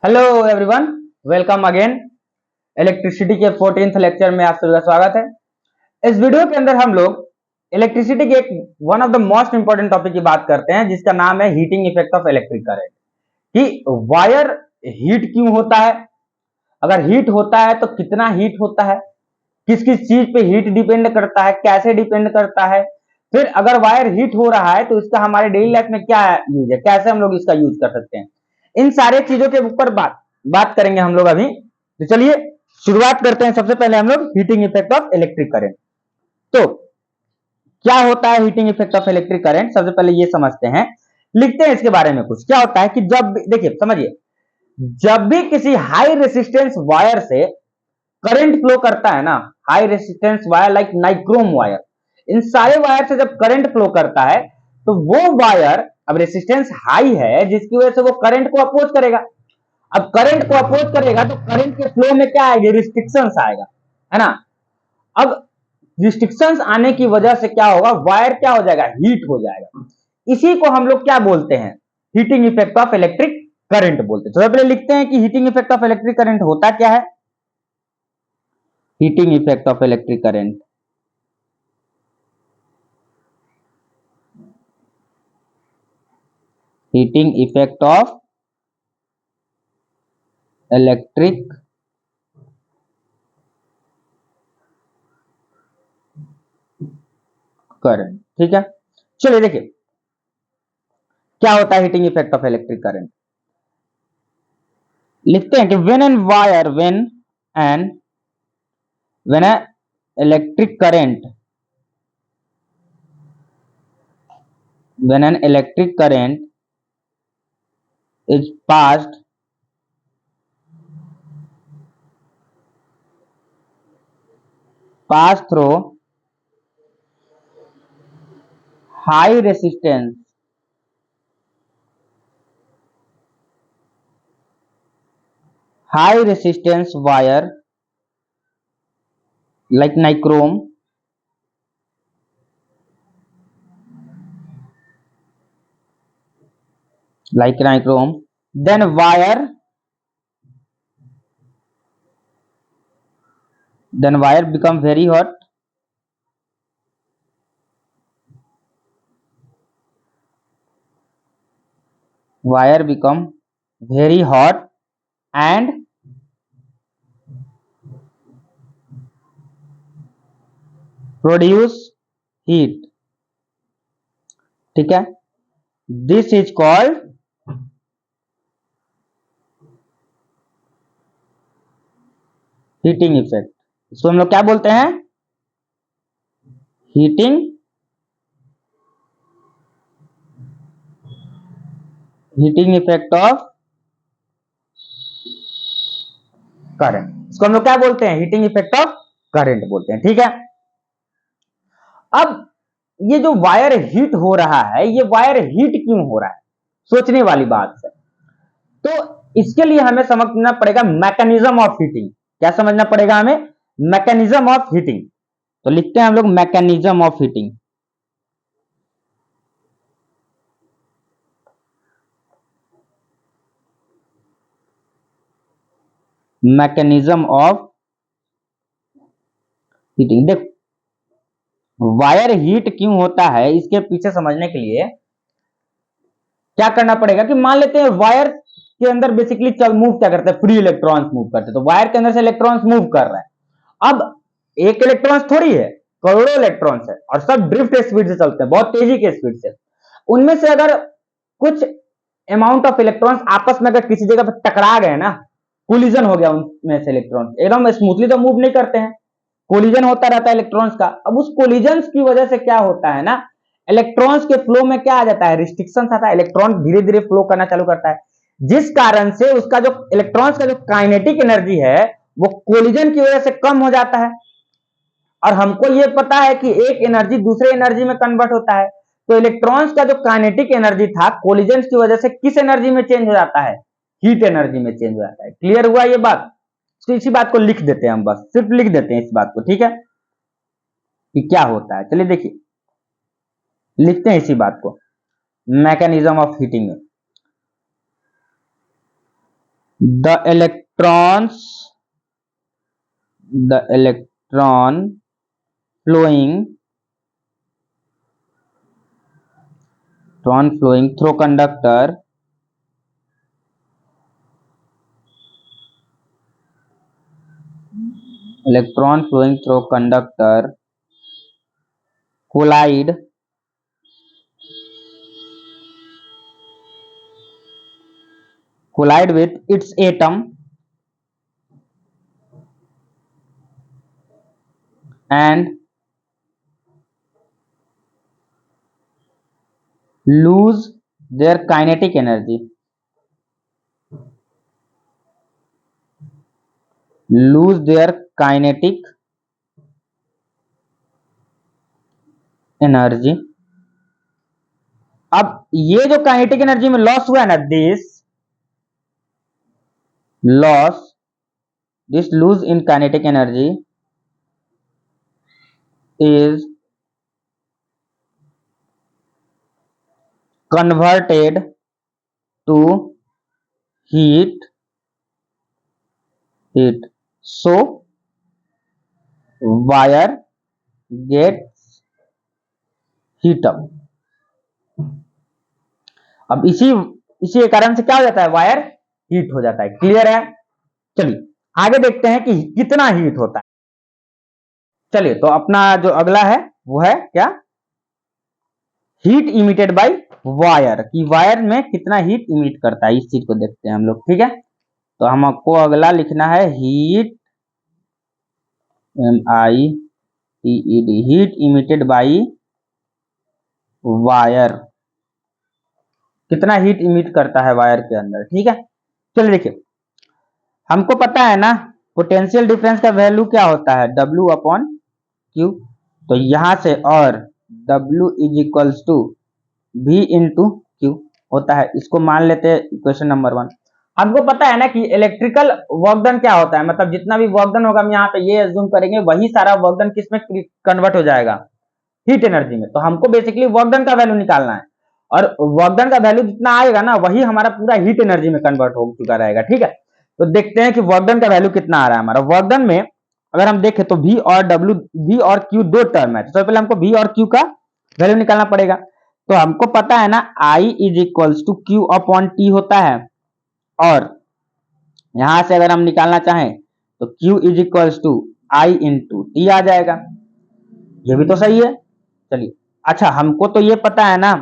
Hello everyone, welcome again. Electricity के 14th lecture में आप सभी का स्वागत है। इस वीडियो के अंदर हम लोग इलेक्ट्रिसिटी के एक one of the most important topic की बात करते हैं, जिसका नाम है heating effect of electric current. कि वायर हीट क्यों होता है, अगर हीट होता है तो कितना हीट होता है, किस किस चीज पे हीट डिपेंड करता है, कैसे डिपेंड करता है, फिर अगर वायर हीट हो रहा है तो इसका हमारे डेली लाइफ में क्या यूज है, कैसे हम लोग इसका यूज कर सकते हैं। इन सारे चीजों के ऊपर बात करेंगे हम लोग अभी। तो चलिए शुरुआत करते हैं। सबसे पहले हम लोग heating effect of electric current. तो क्या होता है heating effect of electric current, सबसे पहले ये समझते हैं, लिखते हैं इसके बारे में कुछ। क्या होता है कि जब देखिए समझिए, जब भी किसी हाई रेसिस्टेंस वायर से करंट फ्लो करता है ना, high resistance wire like nichrome wire, इन सारे वायर से जब करंट फ्लो करता है तो वो वायर, अब रेसिस्टेंस हाई है जिसकी वजह से वो करंट को अपोज करेगा। अब करंट को अपोज करेगा तो करंट के फ्लो में क्या आएगी, रिस्ट्रिक्शंस आएगा, है ना। अब रिस्ट्रिक्शंस आने की वजह से क्या होगा, वायर क्या हो जाएगा, हीट हो जाएगा। इसी को हम लोग क्या बोलते हैं, heating effect of electric current बोलते हैं। तो पहले लिखते हैं कि heating effect of electric current होता क्या है। Heating effect of electric current, heating effect of electric current, ठीक है। चलिए देखिए क्या होता है heating effect of electric current. लिखते हैं कि when a electric current when an electric current is passed through high resistance wire like nichrome, then wire become very hot, and produce heat, ठीक है। This is called heating effect. इसको हम लोग क्या बोलते हैं, हीटिंग इफेक्ट ऑफ करंट। इसको हम लोग क्या बोलते हैं, हीटिंग इफेक्ट ऑफ करंट बोलते हैं, ठीक है। अब ये जो वायर हीट हो रहा है, ये वायर हीट क्यों हो रहा है, सोचने वाली बात है। तो इसके लिए हमें समझना पड़ेगा मैकेनिज्म ऑफ हीटिंग। क्या समझना पड़ेगा हमें, मैकेनिज्म ऑफ हीटिंग। तो लिखते हैं हम लोग mechanism of heating. Mechanism of heating. देख, वायर हीट क्यों होता है, इसके पीछे समझने के लिए क्या करना पड़ेगा कि मान लेते हैं वायर के अंदर बेसिकली मूव क्या करते हैं, फ्री इलेक्ट्रॉन्स मूव करते हैं। तो वायर के अंदर से इलेक्ट्रॉन्स मूव कर रहे हैं। अब एक इलेक्ट्रॉन्स थोड़ी है, करोड़ों इलेक्ट्रॉन्स है और सब ड्रिफ्ट स्पीड से चलते हैं, बहुत तेजी के स्पीड से। उनमें से अगर कुछ अमाउंट ऑफ इलेक्ट्रॉन्स आपस में अगर किसी जगह पर टकरा गए ना, कोलिजन हो गया उनमें से इलेक्ट्रॉन, एकदम स्मूथली तो मूव नहीं करते हैं, कोलिजन होता रहता है इलेक्ट्रॉन्स का। अब उस कोलिजन की वजह से क्या होता है ना, इलेक्ट्रॉन्स के फ्लो में क्या आ जाता है, रिस्ट्रिक्शन आता है, इलेक्ट्रॉन धीरे धीरे फ्लो करना चालू करता है, जिस कारण से उसका जो इलेक्ट्रॉन्स का जो काइनेटिक एनर्जी है वो कोलिजन की वजह से कम हो जाता है। और हमको ये पता है कि एक एनर्जी दूसरे एनर्जी में कन्वर्ट होता है। तो इलेक्ट्रॉन्स का जो काइनेटिक एनर्जी था कोलिजन की वजह से किस एनर्जी में चेंज हो जाता है, हीट एनर्जी में चेंज हो जाता है। क्लियर हुआ ये बात। तो इसी बात को लिख देते हैं हम, बस सिर्फ लिख देते हैं इस बात को, ठीक है, कि क्या होता है। चलिए देखिए लिखते हैं इसी बात को, मैकेनिज्म ऑफ हीटिंग में। the electrons the electron flowing through conductor collide with its atom and lose their kinetic energy. Lose their kinetic energy. अब ये जो काइनेटिक एनर्जी में लॉस हुआ है ना, this lose in kinetic energy is converted to heat. So wire gets heat up. अब इसी कारण से क्या हो जाता है, वायर हीट हो जाता है। क्लियर है? चलिए आगे देखते हैं कि कितना हीट होता है। चलिए तो अपना जो अगला है वो है क्या, हीट इमिटेड बाय वायर, कि वायर में कितना हीट इमिट करता है, इस चीज को देखते हैं हम लोग। ठीक है, तो हमको अगला लिखना है heat, MITED, heat emitted by wire, कितना हीट इमिट करता है वायर के अंदर। ठीक है, चलिए देखिए, हमको पता है ना पोटेंशियल डिफरेंस का वैल्यू क्या होता है, W/Q। तो यहां से और W = V/Q होता है, इसको मान लेते हैं इक्वेशन नंबर 1। हमको पता है ना कि इलेक्ट्रिकल वर्क डन क्या होता है, मतलब जितना भी वर्क डन होगा हम यहाँ पे ये अज्यूम करेंगे वही सारा वर्क डन किस में कन्वर्ट हो जाएगा, हीट एनर्जी में। तो हमको बेसिकली वर्क डन का वैल्यू निकालना है, और वर्क डन का वैल्यू जितना आएगा ना वही हमारा पूरा हीट एनर्जी में कन्वर्ट हो चुका रहेगा। ठीक है, तो देखते हैं कि वर्क डन का वैल्यू कितना आ रहा है हमारा। वर्क डन में अगर हम देखें तो V और Q दो टर्म है, तो सबसे पहले हमको V और Q का वैल्यू निकालना पड़ेगा। तो हमको पता है ना I = Q/T होता है, और यहां से अगर हम निकालना चाहें तो Q = I × T आ जाएगा। ये भी तो सही है। चलिए, अच्छा हमको तो ये पता है ना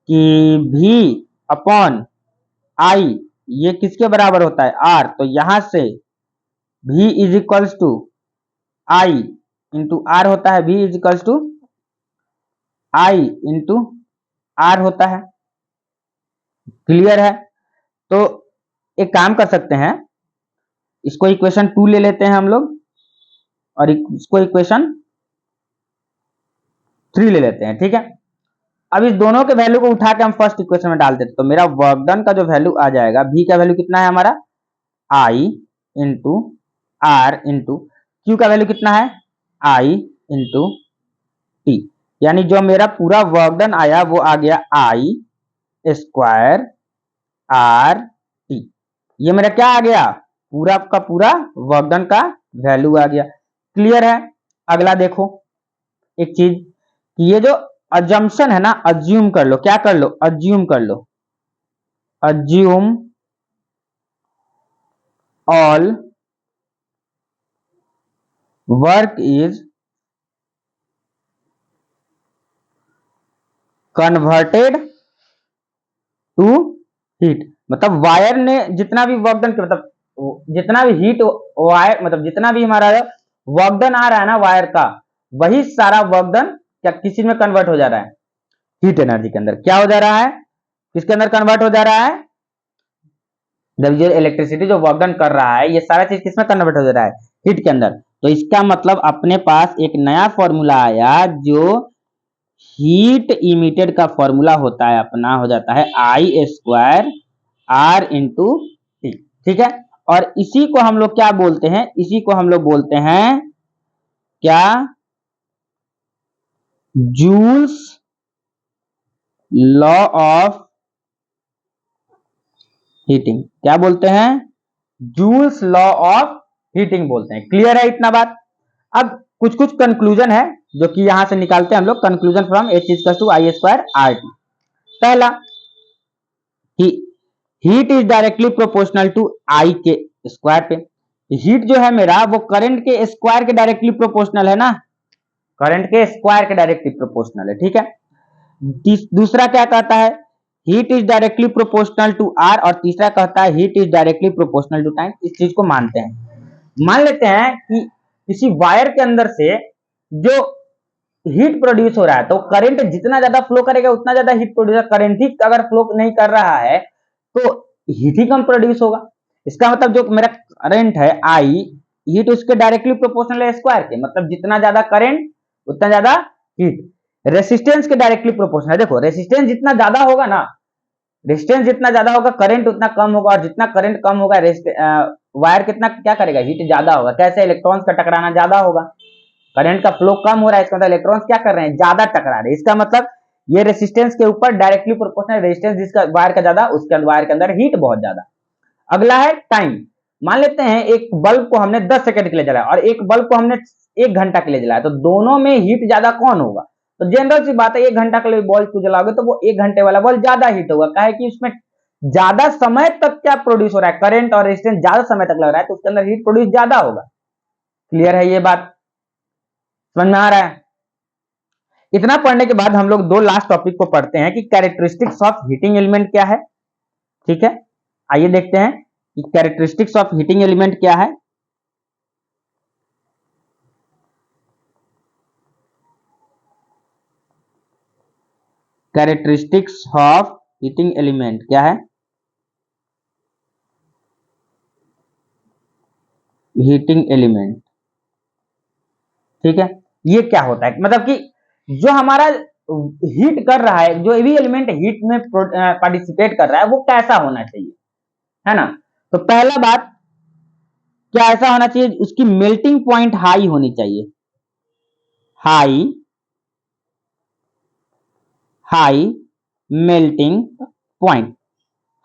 कि V/I ये किसके बराबर होता है, R। तो यहां से V = I × R होता है, V = I × R होता है। क्लियर है? तो एक काम कर सकते हैं, इसको इक्वेशन 2 ले लेते हैं हम लोग, और इसको इक्वेशन 3 ले लेते हैं। ठीक है, अब इस दोनों के वैल्यू को उठा के हम फर्स्ट इक्वेशन में डाल देते, तो मेरा वर्क डन का जो वैल्यू आ जाएगा, V का वैल्यू कितना है हमारा, I × R × Q का वैल्यू कितना है, I × T। यानी जो मेरा पूरा वर्क डन आया वो आ गया I² RT। ये मेरा क्या आ गया, पूरा का पूरा वर्क डन का वैल्यू आ गया। क्लियर है? अगला देखो एक चीज, ये जो अजम्पशन है ना, अज्यूम कर लो, क्या कर लो, अज्यूम कर लो, assume all work is converted to heat. मतलब वायर ने जितना भी वर्क डन, मतलब जितना भी हीट वायर, मतलब जितना भी हमारा वर्क डन आ रहा है ना वायर का, वही सारा वर्क डन क्या किस चीज में कन्वर्ट हो जा रहा है, हीट एनर्जी के अंदर। क्या हो जा रहा है, किसके अंदर कन्वर्ट हो जा रहा है, जब ये इलेक्ट्रिसिटी जो वर्क डन कर रहा है ये सारा चीज किसमें कन्वर्ट हो जा रहा है, हीट के अंदर। तो इसका मतलब अपने पास एक नया फॉर्मूला आया, जो हीट इमिटेड का फॉर्मूला होता है अपना, हो जाता है I² R × T। ठीक है, और इसी को हम लोग क्या बोलते हैं, इसी को हम लोग बोलते हैं क्या, जूल्स लॉ ऑफ हीटिंग क्या बोलते हैं? जूल्स लॉ ऑफ हीटिंग बोलते हैं। क्लियर है इतना बात? अब कुछ कुछ कंक्लूजन है जो कि यहां से निकालते हैं हम लोग। Conclusion from H equals to I square RT। पहला कि heat is directly proportional to I के स्क्वायर पे। हीट जो है मेरा वो करंट के स्क्वायर के डायरेक्टली प्रोपोर्शनल है ना, करंट के स्क्वायर के डायरेक्टली प्रोपोर्शनल है, ठीक है। दूसरा क्या कहता है? Heat is directly proportional to R. और तीसरा कहता है heat is directly proportional to time. इस चीज को मानते हैं। मान लेते हैं कि किसी वायर के अंदर से जो हीट प्रोड्यूस हो रहा है, तो करंट जितना ज्यादा फ्लो करेगा उतना ज्यादा हीट प्रोड्यूस। करंट ही अगर फ्लो नहीं कर रहा है तो हीट ही कम प्रोड्यूस होगा। इसका मतलब जो मेरा करंट है आई, हीट उसके डायरेक्टली प्रोपोर्शनल है स्क्वायर के, मतलब जितना ज्यादा करंट उतना ज्यादा हीट। रेसिस्टेंस के डायरेक्टली प्रोपोर्शनल है। देखो रेसिस्टेंस जितना ज्यादा होगा ना, रेजिस्टेंस जितना ज्यादा होगा करंट उतना कम होगा, और जितना करंट कम होगा वायर कितना क्या करेगा, हीट ज्यादा होगा। कैसे? इलेक्ट्रॉन्स का टकराना ज्यादा होगा। करंट का फ्लो कम हो रहा है, इसका मतलब इलेक्ट्रॉन्स क्या कर रहे हैं, ज्यादा टकरा रहे हैं। इसका मतलब ये रेजिस्टेंस के ऊपर डायरेक्टली प्रोपोर्शनल। रेजिस्टेंस जिसका वायर का ज्यादा, उसके वायर के अंदर हीट बहुत ज्यादा। अगला है टाइम। मान लेते हैं एक बल्ब को हमने 10 सेकंड के लिए जलाया और एक बल्ब को हमने 1 घंटा के लिए जलाया, तो दोनों में हीट ज्यादा कौन होगा? तो जनरल सी बात है, 1 घंटा के लिए बल्ब को जलाओगे तो वो 1 घंटे वाला बल्ब ज्यादा हीट होगा। क्या है कि उसमें ज्यादा समय तक क्या प्रोड्यूस हो रहा है, करंट और रेजिस्टेंस ज्यादा समय तक लग रहा है, तो उसके अंदर हीट प्रोड्यूस ज्यादा होगा। क्लियर है ये बात? समझ में आ रहा है? इतना पढ़ने के बाद हम लोग दो लास्ट टॉपिक को पढ़ते हैं कि कैरेक्टरिस्टिक्स ऑफ हीटिंग एलिमेंट क्या है। ठीक है, आइए देखते हैं कि कैरेक्टरिस्टिक्स ऑफ हीटिंग एलिमेंट क्या है। कैरेक्टरिस्टिक्स ऑफ हीटिंग एलिमेंट क्या है? हीटिंग एलिमेंट, ठीक है। ये क्या होता है, मतलब कि जो हमारा हीट कर रहा है, जो भी एलिमेंट हीट में पार्टिसिपेट कर रहा है, वो कैसा होना चाहिए, है ना। तो पहला बात क्या ऐसा होना चाहिए, उसकी मेल्टिंग पॉइंट हाई होनी चाहिए। High high melting point.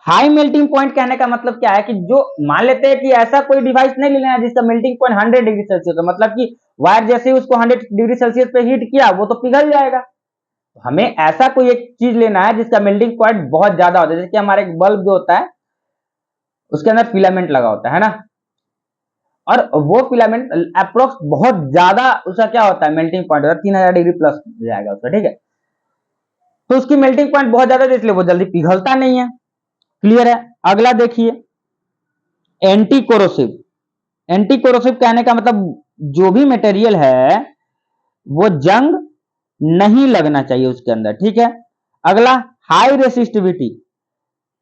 High melting point कहने का मतलब क्या है कि जो मान लेते हैं कि ऐसा कोई डिवाइस नहीं लेना है जिसका मेल्टिंग पॉइंट 100 डिग्री सेल्सियस है, मतलब कि वायर जैसे ही उसको 100 डिग्री सेल्सियस पे हीट किया वो तो पिघल जाएगा। हमें ऐसा कोई एक चीज लेना है जिसका मेल्टिंग पॉइंट बहुत ज्यादा होता है। जैसे कि हमारे बल्ब जो होता है उसके अंदर फिलामेंट लगा होता है ना, और वो फिलामेंट अप्रोक्स बहुत ज्यादा उसका क्या होता है, मेल्टिंग पॉइंट होता है 3000 डिग्री प्लस जाएगा उसका, ठीक है। तो उसकी मेल्टिंग पॉइंट बहुत ज्यादा है, इसलिए वो जल्दी पिघलता नहीं है। क्लियर है? अगला देखिए एंटी कोरोसिव। एंटी कोरोसिव कहने का मतलब जो भी मटेरियल है वो जंग नहीं लगना चाहिए उसके अंदर, ठीक है। अगला हाई रेसिस्टिविटी,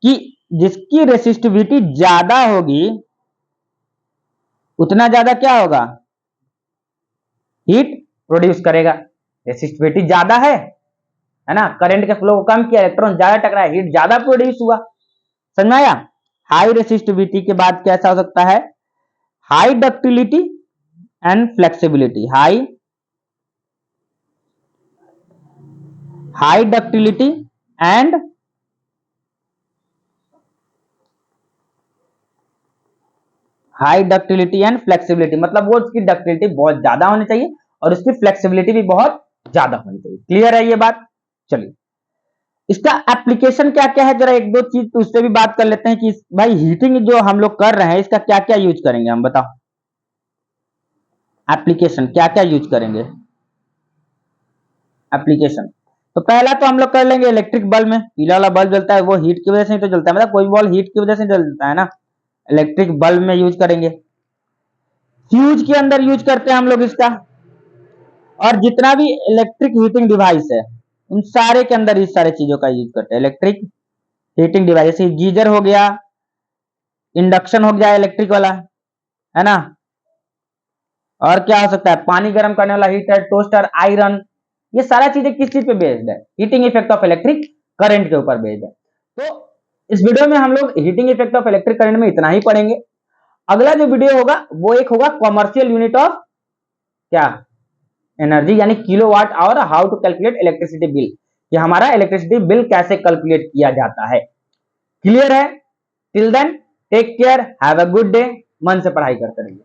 कि जिसकी रेसिस्टिविटी ज्यादा होगी उतना ज्यादा क्या होगा, हीट प्रोड्यूस करेगा। रेसिस्टिविटी ज्यादा है ना, करंट के फ्लो को कम किया, इलेक्ट्रॉन ज्यादा टकराया, हीट ज्यादा प्रोड्यूस हुआ। समझ में आया? हाई रेसिस्टिविटी के बाद कैसा हो सकता है, high ductility and flexibility. High ductility and flexibility, मतलब वो उसकी डक्टिलिटी बहुत ज्यादा होनी चाहिए और उसकी फ्लेक्सिबिलिटी भी बहुत ज्यादा होनी चाहिए। क्लियर है ये बात? चलिए इसका एप्लीकेशन क्या क्या है, जरा एक दो चीज तो उससे भी बात कर लेते हैं कि भाई हीटिंग जो हम लोग कर रहे हैं इसका क्या क्या यूज करेंगे, हम बताओ एप्लीकेशन क्या क्या यूज करेंगे। एप्लीकेशन तो पहला तो हम लोग कर लेंगे इलेक्ट्रिक बल्ब में। पीला वाला बल्ब जलता है वो हीट की वजह से ही तो जलता है, मतलब कोई बल्ब हीट की वजह से जलता है ना, इलेक्ट्रिक बल्ब में यूज करेंगे। फ्यूज के अंदर यूज करते हैं हम लोग इसका, और जितना भी इलेक्ट्रिक हीटिंग डिवाइस है उन सारे के अंदर इस सारे चीजों का यूज करते हैं। इलेक्ट्रिक हीटिंग डिवाइस जैसे गीजर हो गया, इंडक्शन हो गया इलेक्ट्रिक वाला, है ना। और क्या हो सकता है, पानी गर्म करने वाला हीटर, टोस्टर, आयरन, ये सारा चीजें किस चीज पे बेस्ड है, heating effect of electric current के ऊपर बेस्ड है। तो इस वीडियो में हम लोग heating effect of electric current में इतना ही पढ़ेंगे। अगला जो वीडियो होगा वो एक होगा कॉमर्शियल यूनिट ऑफ क्या, एनर्जी, यानी kilowatt hour, how to calculate electricity bill, कि हमारा इलेक्ट्रिसिटी बिल कैसे कैलकुलेट किया जाता है। क्लियर है? Till then take care, have a good day. मन से पढ़ाई करते रहिए।